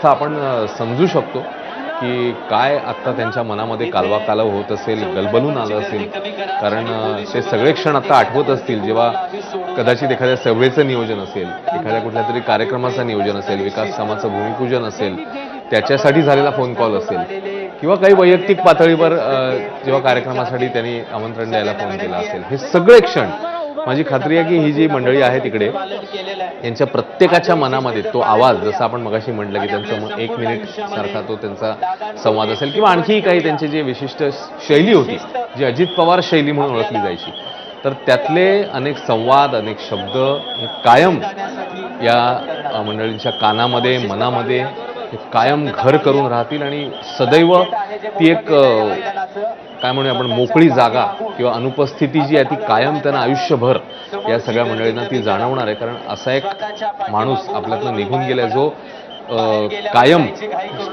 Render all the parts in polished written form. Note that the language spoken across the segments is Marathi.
अवस्था आपण समजू शकतो की काय आता त्यांच्या मनामध्ये कालवा होत असेल, गलबलून आलं असेल. कारण ते सगळे क्षण आता आठवत असतील जेव्हा कदाचित एखाद्या सभेचं नियोजन असेल, एखाद्या कुठल्या तरी कार्यक्रमाचं नियोजन असेल, विकास कामाचं भूमिपूजन असेल, त्याच्यासाठी झालेला फोन कॉल असेल किंवा काही वैयक्तिक पातळीवर जेव्हा कार्यक्रमासाठी त्यांनी आमंत्रण द्यायला फोन केला असेल. हे सगळे क्षण माझी खात्री आहे की ही जी मंडळी आहे तिकडे यांच्या प्रत्येकाच्या मनामध्ये तो आवाज, जसं आपण मगाशी म्हटलं की त्यांचं 1 मिनिट सारखा तो त्यांचा संवाद असेल किंवा आणखी काही त्यांची जी विशिष्ट शैली होती जी अजित पवार शैली म्हणून ओळखली जायची, तर त्यातले अनेक संवाद, अनेक शब्द हे कायम या मंडळींच्या कानामध्ये, मनामध्ये हे कायम घर करून राहतील आणि सदैव ती एक काय म्हणूया आपण मोकळी जागा किंवा अनुपस्थिती जी आहे ती कायम त्यांना आयुष्यभर या सगळ्या मंडळींना ती जाणवणार आहे. कारण असा एक माणूस आपल्यातनं निघून गेला जो कायम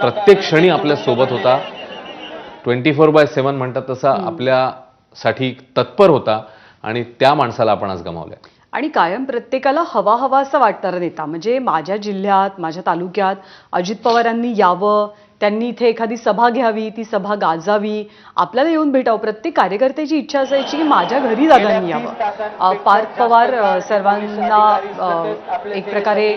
प्रत्येक क्षणी आपल्या सोबत होता, 24/7 म्हणतात तसा आपल्यासाठी तत्पर होता आणि त्या माणसाला आपण आज गमावलं. आणि कायम प्रत्येकाला हवा असं वाटणारा नेता. म्हणजे माझ्या जिल्ह्यात, माझ्या तालुक्यात अजित पवारांनी यावं, त्यांनी इथे एखादी सभा घ्यावी, ती सभा गाजावी, आपल्याला येऊन भेटावं. प्रत्येक कार्यकर्त्याची इच्छा असायची की माझ्या घरी दादांनी यावं. पार्थ पवार सर्वांना एक प्रकारे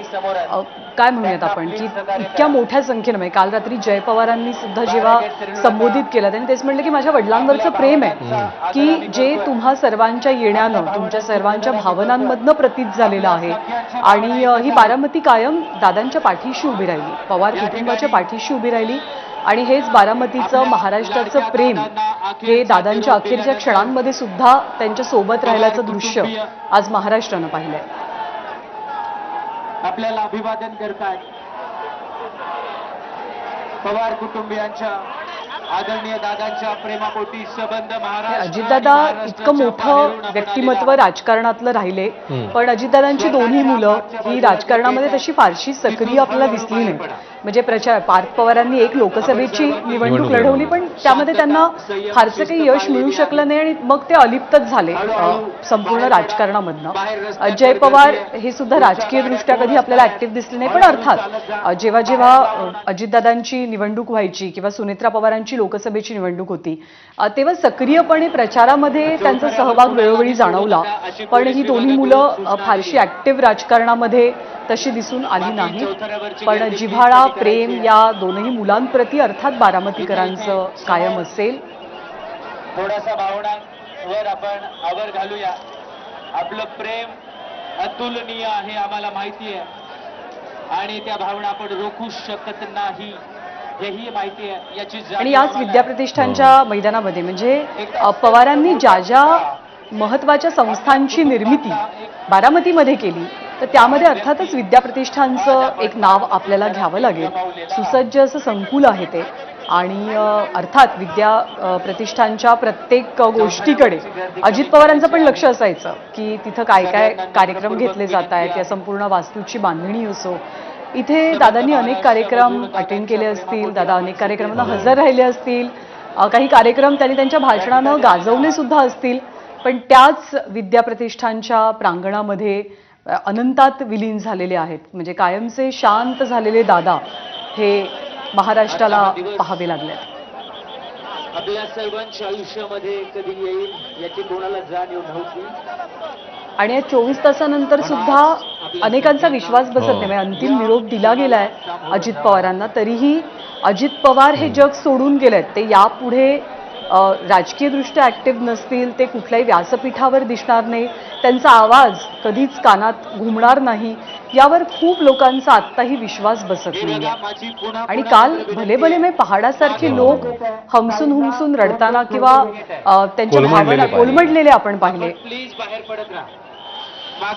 काय म्हणूयात आपण की इतक्या मोठ्या संख्येनं, म्हणजे काल रात्री जय पवारांनी सुद्धा जेव्हा संबोधित केलं त्यांनी तेच म्हटलं की माझ्या वडिलांवरचं प्रेम आहे की जे तुम्हा सर्वांच्या येण्यानं, तुमच्या सर्वांच्या भावनांमधनं प्रतीत झालेलं आहे. आणि ही बारामती कायम दादांच्या पाठीशी उभी राहिली, पवार कुटुंबाच्या पाठीशी उभी राहिली. आणि हेच बारामतीचं, महाराष्ट्राचं प्रेम हे दादांच्या अखेरच्या क्षणांमध्ये सुद्धा त्यांच्या सोबत राहिल्याचं दृश्य आज महाराष्ट्रानं पाहिलंय. आपल्याला अभिवादन करताय पवार कुटुंबियांच्या आदरणीय दादांच्या प्रेमापोटी संबंध महाराष्ट्र. अजितदादा इतकं मोठं व्यक्तिमत्व राजकारणातलं राहिले, पण अजितदादांची दोन्ही मुलं ही राजकारणामध्ये तशी फारशी सक्रिय आपल्याला दिसली नाही. म्हणजे पार्थ पवारांनी एक लोकसभेची निवडणूक लढवली, पण त्यामध्ये त्यांना फारसं काही यश मिळू शकलं नाही आणि मग ते अलिप्तच झाले संपूर्ण राजकारणामधनं. जय पवार हे सुद्धा राजकीयदृष्ट्या कधी आपल्याला ऍक्टिव्ह दिसले नाही, पण अर्थात जेव्हा जेव्हा अजितदादांची निवडणूक व्हायची किंवा सुनेत्रा पवारांची लोकसभेची निवडणूक होती तेव्हा सक्रियपणे प्रचारामध्ये त्यांचा सहभाग वेळोवेळी जाणवला. पण ही दोन्ही मुलं फारशी ऍक्टिव्ह राजकारणामध्ये तशी दिसून आली नाही. पण जिव्हाळा, प्रेम या दोनही मुलांप्रती अर्थात बारामतीकरांचं कायम असेल. थोडासा भावनांवर आपण आवर घालूया. आपलं प्रेम अतुलनीय आहे, आम्हाला माहिती आहे, आणि त्या भावना आपण रोखू शकत नाही हेही माहिती आहे. याची आणि याच विद्याप्रतिष्ठानच्या मैदानामध्ये म्हणजे पवारांनी ज्या ज्या महत्वाच्या संस्थांची निर्मिती बारामतीमध्ये केली तर त्यामध्ये अर्थातच विद्याप्रतिष्ठानचं एक नाव आपल्याला घ्यावं लागेल. सुसज्ज असं संकुल आहे ते. आणि अर्थात प्रतिष्ठानच्या प्रत्येक गोष्टीकडे अजित पवारांचं पण लक्ष असायचं की तिथं काय काय कार्यक्रम घेतले जात आहेत, या संपूर्ण वास्तूची बांधणी असो. इथे दादांनी अनेक कार्यक्रम अटेंड केले असतील, दादा अनेक कार्यक्रमांना हजर राहिले असतील, काही कार्यक्रम त्यांनी त्यांच्या भाषणानं गाजवले सुद्धा असतील. पण त्याच विद्याप्रतिष्ठानच्या प्रांगणामध्ये अनंतात विलीन झालेले आहेत. म्हणजे कायमचे शांत झालेले दादा हे महाराष्ट्राला पाहावे लागले. आपल्या सर्वांच्या आयुष्यामध्ये कधी येईल याची कोणाला जाणीव नव्हती. आणि या 24 तासानंतर सुद्धा अनेकांचा विश्वास बसत नाही. म्हणजे अंतिम निरोप दिला गेलाय अजित पवारांना, तरीही अजित पवार हे जग सोडून गेलेत. ते यापुढे राजकीयदृष्ट्या ऍक्टिव्ह नसतील, ते कुठल्याही व्यासपीठावर दिसणार नाही, त्यांचा आवाज कधीच कानात घुमणार नाही, यावर खूप लोकांचा आत्ताही विश्वास बसत नाही. आणि काल भले भले मी पहाडासारखे लोक हमसून हुमसून रडताना किंवा त्यांच्या भावना कोलमडलेले आपण पाहिले.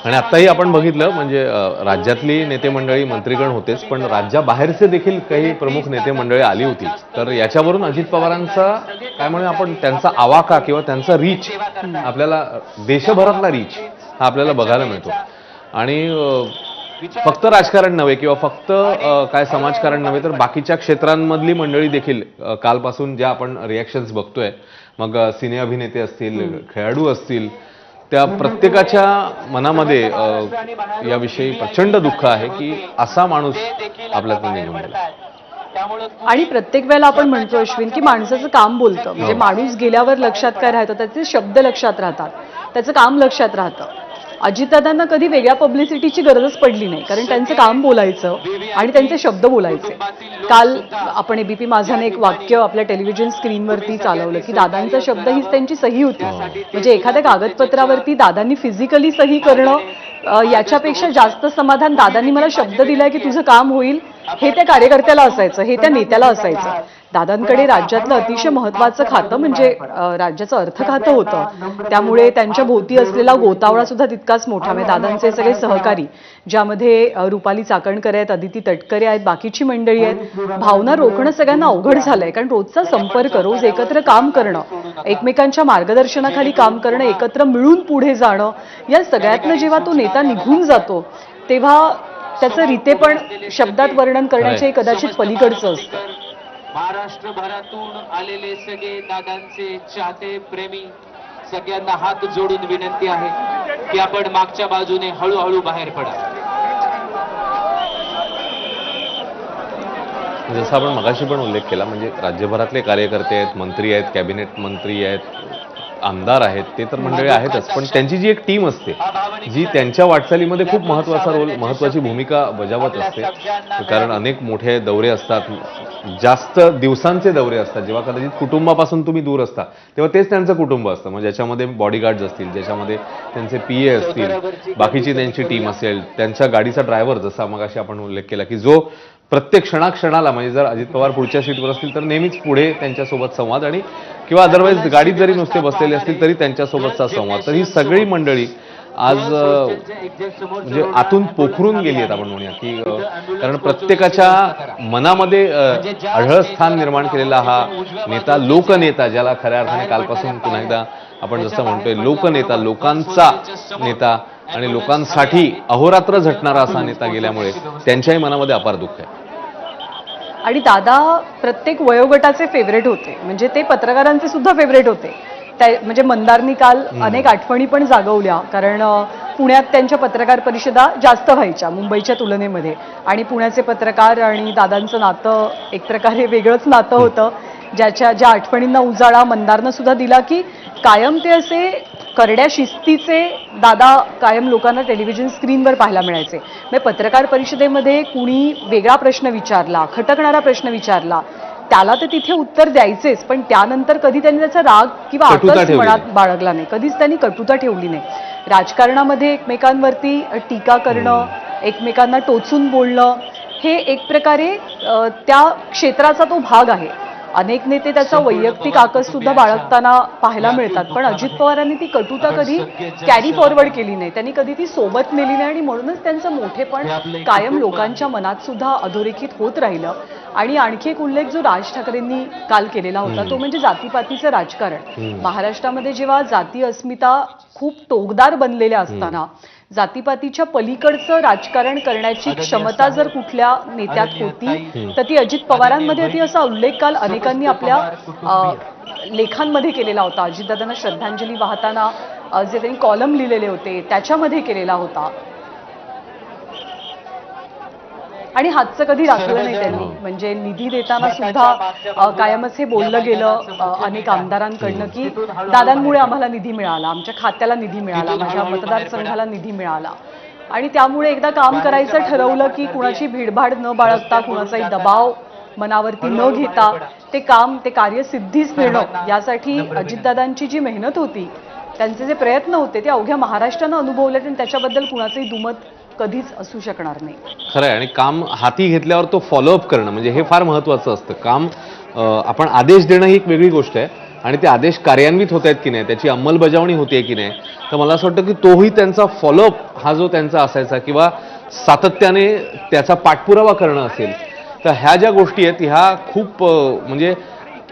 आणि आत्ताही आपण बघितलं म्हणजे राज्यातली नेते मंडळी, मंत्रीगण होतेच, पण राज्याबाहेरचे देखील काही प्रमुख नेते मंडळी आली होती. तर याच्यावरून अजित पवारांचा काय म्हणूया आपण त्यांचा आवाका किंवा त्यांचा रीच, आपल्याला देशभरातला रीच हा आपल्याला बघायला मिळतो. आणि फक्त राजकारण नव्हे किंवा फक्त काय समाजकारण नव्हे तर बाकीच्या क्षेत्रांमधली मंडळी देखील कालपासून ज्या आपण रिॲक्शन्स बघतोय, मग सिने अभिनेते असतील, खेळाडू असतील, त्या प्रत्येकाच्या मनामध्ये याविषयी प्रचंड दुःख आहे की असा माणूस आपल्यातून निघून गेला. त्यामुळे आणि प्रत्येक वेळेला आपण म्हणतो अश्विन की माणसाचं काम बोलतं, म्हणजे माणूस गेल्यावर लक्षात काय राहतं, त्याचे शब्द लक्षात राहतात, त्याचं काम लक्षात राहतं. अजितदादांना कधी वेगळ्या पब्लिसिटीची गरजच पडली नाही, कारण त्यांचं काम बोलायचं आणि त्यांचे शब्द बोलायचे. काल आपण एबीपी माझाने एक वाक्य आपल्या टेलिव्हिजन स्क्रीनवरती चालवलं की दादांचा शब्द हीच त्यांची सही होती. म्हणजे एखाद्या कागदपत्रावरती दादांनी फिजिकली सही करणं याच्यापेक्षा जास्त समाधान दादांनी मला शब्द दिलाय की तुझं काम होईल हे त्या कार्यकर्त्याला असायचं, हे त्या नेत्याला असायचं. दादांकडे राज्यातलं अतिशय महत्वाचं खातं म्हणजे राज्याचं अर्थ खातं होतं, त्यामुळे त्यांच्या भोवती असलेला गोतावळा सुद्धा तितकाच मोठा. म्हणजे दादांचे सगळे सहकारी, ज्यामध्ये रुपाली चाकणकर आहेत, अदिती तटकरे आहेत, बाकीची मंडळी आहेत, भावना रोखणं सगळ्यांना अवघड झालंय. कारण रोजचा संपर्क, रोज एकत्र काम करणं, एकमेकांच्या मार्गदर्शनाखाली काम करणं, एकत्र मिळून पुढे जाणं, या सगळ्यातनं जेव्हा तो नेता निघून जातो तेव्हा त्याचं रीतेपण शब्दात वर्णन करण्याचे कदाचित पलीकडचं असतं. महाराष्ट्रभरातून आलेले सगळे दादांचे चाहते प्रेमी सगळ्यांना हात जोडून विनंती आहे की आपण मागच्या बाजूने हळूहळू बाहेर पडा. जसं आपण मगाशी पण उल्लेख केला, म्हणजे राज्यभरातले कार्यकर्ते आहेत, मंत्री आहेत, कॅबिनेट मंत्री आहेत, आमदार आहेत, ते तर मंडळी आहेतच, पण त्यांची जी एक टीम असते जी त्यांच्या वाटचालीमध्ये खूप महत्वाचा रोल, महत्वाची भूमिका बजावत असते. कारण अनेक मोठे दौरे असतात, जास्त दिवसांचे दौरे असतात, जेव्हा कदाचित कुटुंबापासून तुम्ही दूर असता तेव्हा तेच त्यांचं कुटुंब असतं. मग ज्याच्यामध्ये बॉडीगार्ड्स असतील, ज्याच्यामध्ये त्यांचे PA असतील, बाकीची त्यांची टीम असेल, त्यांच्या गाडीचा ड्रायव्हर, जसा मगाशी आपण उल्लेख केला की जो प्रत्येक क्षणाक्षणाला, म्हणजे जर अजित पवार पुढच्या सीटवर असतील तर नेहमीच पुढे त्यांच्यासोबत संवाद, आणि किंवा अदरवाईज गाडीत जरी नुसते बसलेले असतील तरी त्यांच्यासोबतचा संवाद. तर ही सगळी मंडळी आज म्हणजे आतून पोखरून गेली आहेत आपण म्हणूया की, कारण प्रत्येकाच्या मनामध्ये अढळ स्थान निर्माण केलेला हा नेता, लोकनेता, ज्याला खऱ्या अर्थाने कालपासून पुन्हा एकदा आपण जसं म्हणतोय लोकनेता, लोकांचा नेता आणि लोकांसाठी अहोरात्र झटणारा असा नेता गेल्यामुळे त्यांच्याही मनामध्ये अपार दुःख आहे. आणि दादा प्रत्येक वयोगटाचे फेवरेट होते, म्हणजे ते पत्रकारांचे सुद्धा फेवरेट होते. म्हणजे मंदारनी काल अनेक आठवणी पण जागवल्या, कारण पुण्यात त्यांच्या पत्रकार परिषदा जास्त व्हायच्या मुंबईच्या तुलनेमध्ये, आणि पुण्याचे पत्रकार आणि दादांचं नातं एक प्रकारे वेगळंच नातं होतं, ज्या आठवणींना उजाळा मंदारनं सुद्धा दिला की कायम ते असे करड्या शिस्तीचे दादा कायम लोकांना टेलिव्हिजन स्क्रीनवर पाहायला मिळायचे. म्हणजे पत्रकार परिषदेमध्ये कुणी वेगळा प्रश्न विचारला, खटकणारा प्रश्न विचारला, त्याला तर तिथे उत्तर द्यायचेच, पण त्यानंतर कधी त्यांनी त्याचा राग किंवा आक्रोश मनात बाळगला नाही, कधीच त्यांनी कटुता ठेवली नाही. राजकारणामध्ये एकमेकांवरती टीका करणं, एकमेकांना टोचून बोलणं, हे एक प्रकारे त्या क्षेत्राचा तो भाग आहे. अनेक नेते त्याचा वैयक्तिक आकस सुद्धा बाळगताना पाहायला मिळतात, पण अजित पवारांनी ती कटुता कधी कॅरी फॉरवर्ड केली नाही, त्यांनी कधी ती सोबत नेली नाही, आणि म्हणूनच त्यांचं मोठेपण कायम लोकांच्या मनात सुद्धा अधोरेखित होत राहिलं. आणि आणखी एक उल्लेख जो राज ठाकरेंनी काल केलेला होता तो म्हणजे जातीपातीचं राजकारण. महाराष्ट्रामध्ये जेव्हा जाती अस्मिता खूप टोकदार बनलेल्या असताना जातीपातीच्या पलीकडचं राजकारण करण्याची क्षमता जर कुठल्या नेत्यात होती तर ती अजित पवारांमध्ये होती, असा उल्लेख काल अनेकांनी आपल्या लेखांमध्ये केलेला होता. अजितदादांना श्रद्धांजली वाहताना जे त्यांनी कॉलम लिहिलेले होते त्याच्यामध्ये केलेला होता. आणि हातचं कधी राखलं नाही त्यांनी, म्हणजे निधी देताना सुद्धा कायमच हे बोललं गेलं अनेक आमदारांकडनं की दादांमुळे आम्हाला निधी मिळाला, आमच्या खात्याला निधी मिळाला, माझ्या मतदारसंघाला निधी मिळाला. आणि त्यामुळे एकदा काम करायचं ठरवलं की कुणाची भीडभाड न बाळगता, कुणाचाही दबाव मनावरती न घेता ते कार्य सिद्धीस नेणं, यासाठी अजितदादांची जी मेहनत होती, त्यांचे जे प्रयत्न होते ते अवघ्या महाराष्ट्रानं अनुभवले, आणि त्याच्याबद्दल कुणाचंही दुमत कधीच असू शकणार नाही. खरं आहे. आणि काम हाती घेतल्यावर तो फॉलोअप करणं म्हणजे हे फार महत्वाचं असतं. काम आपण आदेश देणं ही एक वेगळी गोष्ट आहे, आणि ते आदेश कार्यान्वित होत आहेत की नाही, त्याची अंमलबजावणी होते की नाही, तर मला असं वाटतं की तोही त्यांचा फॉलोअप हा जो त्यांचा असायचा, किंवा सातत्याने त्याचा पाठपुरावा करणं असेल, तर ह्या ज्या गोष्टी आहेत ह्या खूप म्हणजे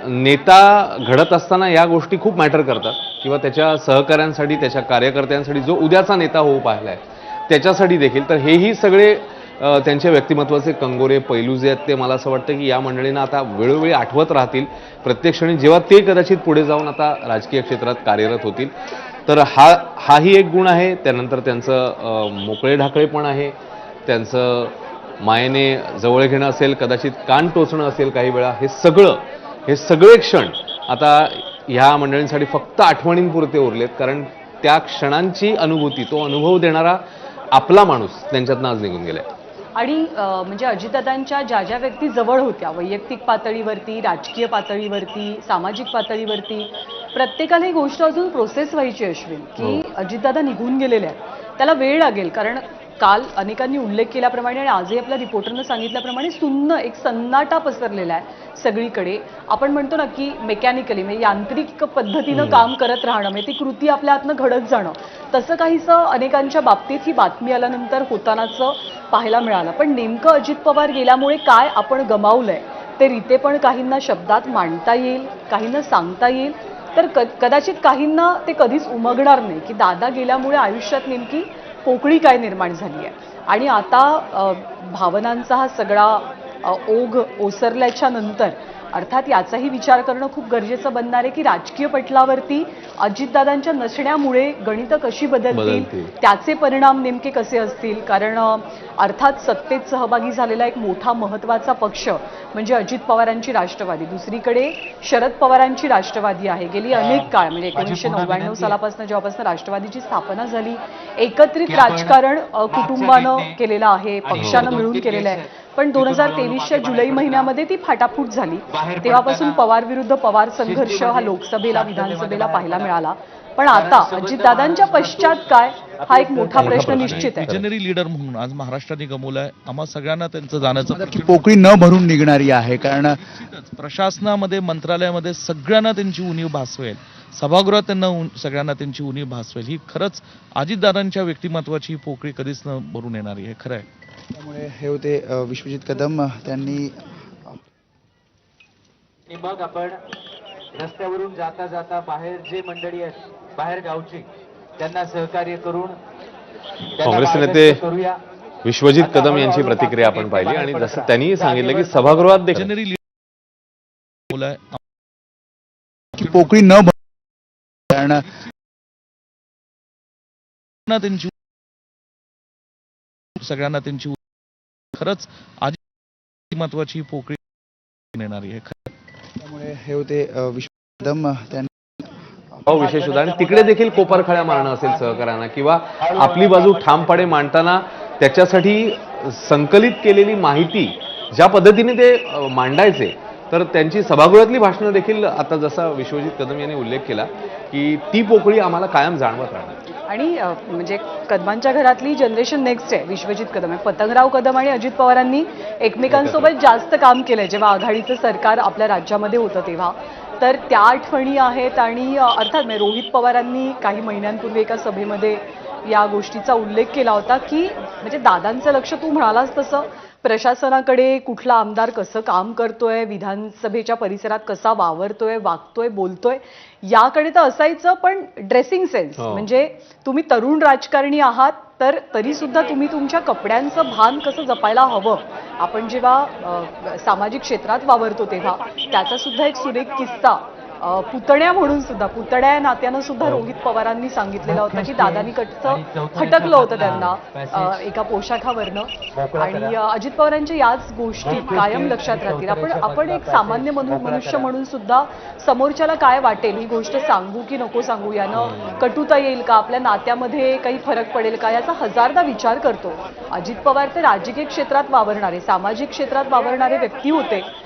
नेता घडत असताना या गोष्टी खूप मॅटर करतात, किंवा त्याच्या सहकाऱ्यांसाठी, त्याच्या कार्यकर्त्यांसाठी, जो उद्याचा नेता होऊ पाहिलाय त्याच्यासाठी देखील. तर हेही सगळे त्यांच्या व्यक्तिमत्वाचे कंगोरे पैलू जे आहेत ते मला असं वाटतं की या मंडळींना आता वेळोवेळी आठवत राहतील प्रत्येक क्षणी, जेव्हा ते कदाचित पुढे जाऊन आता राजकीय क्षेत्रात कार्यरत होतील. तर हाही एक गुण आहे. त्यानंतर त्यांचं मोकळे ढाकळेपण आहे, त्यांचं मायेने जवळ घेणं असेल, कदाचित कान टोचणं असेल काही वेळा, हे सगळे क्षण आता ह्या मंडळींसाठी फक्त आठवणींपुरते उरलेत. कारण त्या क्षणांची अनुभूती, तो अनुभव देणारा आपला माणूस त्यांच्यातनं आज निघून गेलाय. आणि म्हणजे अजितदादांच्या ज्या ज्या व्यक्ती जवळ होत्या, वैयक्तिक पातळीवरती, राजकीय पातळीवरती, सामाजिक पातळीवरती, प्रत्येकाला ही गोष्ट अजून प्रोसेस व्हायची अश्विन, की अजितदादा निघून गेलेले आहेत. त्याला वेळ लागेल, कारण काल अनेकांनी उल्लेख केल्याप्रमाणे आणि आजही आपल्या रिपोर्टरनं सांगितल्याप्रमाणे एक सन्नाटा पसरलेला आहे सगळीकडे. आपण म्हणतो ना की मेकॅनिकली म्हणजे यांत्रिक पद्धतीनं काम करत राहणं, म्हणजे ती कृती आपल्या हातनं घडत जाणं, तसं काहीसं अनेकांच्या बाबतीत ही बातमी आल्यानंतर होतानाचं पाहायला मिळालं. पण नेमकं अजित पवार गेल्यामुळे काय आपण गमावलंय ते रीते पण काहींना शब्दात मांडता येईल, काहींना सांगता येईल, तर कदाचित काहींना ते कधीच उमगणार नाही की दादा गेल्यामुळे आयुष्यात नेमकी पोकळी काय निर्माण झाली आहे. आणि आता भावनांचा हा सगळा ओघ ओसरल्याच्या नंतर अर्थात याचाही विचार करणं खूप गरजेचं बनणार आहे की राजकीय पटलावरती अजितदादांच्या नसण्यामुळे गणितं कशी बदलतील, त्याचे परिणाम नेमके कसे असतील. कारण अर्थात सत्तेत सहभागी झालेला एक मोठा महत्त्वाचा पक्ष म्हणजे अजित पवारांची राष्ट्रवादी, दुसरीकडे शरद पवारांची राष्ट्रवादी आहे. गेली अनेक काळ म्हणजे 1999 सालापासून जेव्हापासून राष्ट्रवादीची स्थापना झाली, एकत्रित राजकारण कुटुंबानं केलेलं आहे, पक्षानं मिळून केलेलं आहे. पण 2023च्या जुलै महिन्यामध्ये ती फाटाफूट झाली. तेव्हापासून पवार विरुद्ध पवार संघर्ष हा लोकसभेला, विधानसभेला पाहायला मिळाला. पण आता अजितदादांच्या पश्चात काय, हा एक मोठा प्रश्न निश्चित आहे. विजनरी लीडर म्हणून आज महाराष्ट्राने गमवलाय. आम्हा सगळ्यांना त्यांचं जाण्याचं की पोकळी न भरून निघणारी आहे. कारण प्रशासनामध्ये, मंत्रालयामध्ये सगळ्यांना त्यांची उणीव भासवेल, सभागृहात त्यांना सगळ्यांना त्यांची उणीव भासवेल. ही खरंच अजितदादांच्या व्यक्तिमत्वाची पोकळी कधीच न भरून येणारी आहे. खरं आहे. त्यामुळे हे होते विश्वजित कदम. त्यांनी मग आपण रस्त्यावरून जाता जाता बाहेर जे मंडळी आहेत, बाहेर गावची, त्यांना सहकार्य करून काँग्रेसचे नेते विश्वजित कदम यांची प्रतिक्रिया आपण पाहिली आणि जसं त्यांनी सांगितलं की सभागृहात देखील विजनरी लीडर की पोकळी न भरून, कारण त्यांची सगळ्यांना त्यांची खरंच आजी महत्वाची पोकळी येणारी आहे. त्यामुळे हे होते विश्वजित कदम. त्यांनी विशेष होता आणि तिकडे देखील कोपरखळ्या मारणं असेल सहकार्यांना किंवा आपली बाजू ठामपणे मांडताना त्याच्यासाठी संकलित केलेली माहिती ज्या पद्धतीने ते मांडायचे, तर त्यांची सभागृहातली भाषणं देखील आता जसा विश्वजित कदम यांनी उल्लेख केला की ती पोकळी आम्हाला कायम जाणवत राहणार. आणि म्हणजे कदमांच्या घरातली जनरेशन नेक्स्ट आहे विश्वजित कदम आहे. पतंगराव कदम आणि अजित पवारांनी एकमेकांसोबत जास्त काम केलंय जेव्हा आघाडीचं सरकार आपल्या राज्यामध्ये होतं तेव्हा. तर त्या आठवणी आहेत. आणि अर्थात रोहित पवारांनी काही महिन्यांपूर्वी एका सभेमध्ये या गोष्टीचा उल्लेख केला होता की म्हणजे दादांचं लक्ष तू म्हणालास तसं प्रशासनाकडे, कुठला आमदार कसं काम करतोय, विधानसभेच्या परिसरात कसा वावरतोय, वागतोय, बोलतोय, याकडे तर असायचं. पण ड्रेसिंग सेन्स म्हणजे तुम्ही तरुण राजकारणी आहात तर तरी सुद्धा तुम्ही तुमच्या कपड्यांचं भान कसं जपायला हवं, आपण जेव्हा सामाजिक क्षेत्रात वावरतो तेव्हा, त्याचा सुद्धा एक सुरेख किस्सा पुतण्या म्हणून सुद्धा, पुतण्या या नात्यानं सुद्धा रोहित पवारांनी सांगितलेला होता की दादानी कटचं हटकलं होतं त्यांना एका पोशाखावरनं. आणि अजित पवारांच्या याच गोष्टी कायम लक्षात राहतील. आपण एक सामान्य मनुष्य म्हणून सुद्धा समोरच्याला काय वाटेल, ही गोष्ट सांगू की नको सांगू, यानं कटुता येईल का, आपल्या नात्यामध्ये काही फरक पडेल का, याचा हजारदा विचार करतो. अजित पवार ते राजकीय क्षेत्रात वावरणारे, सामाजिक क्षेत्रात वावरणारे व्यक्ती होते.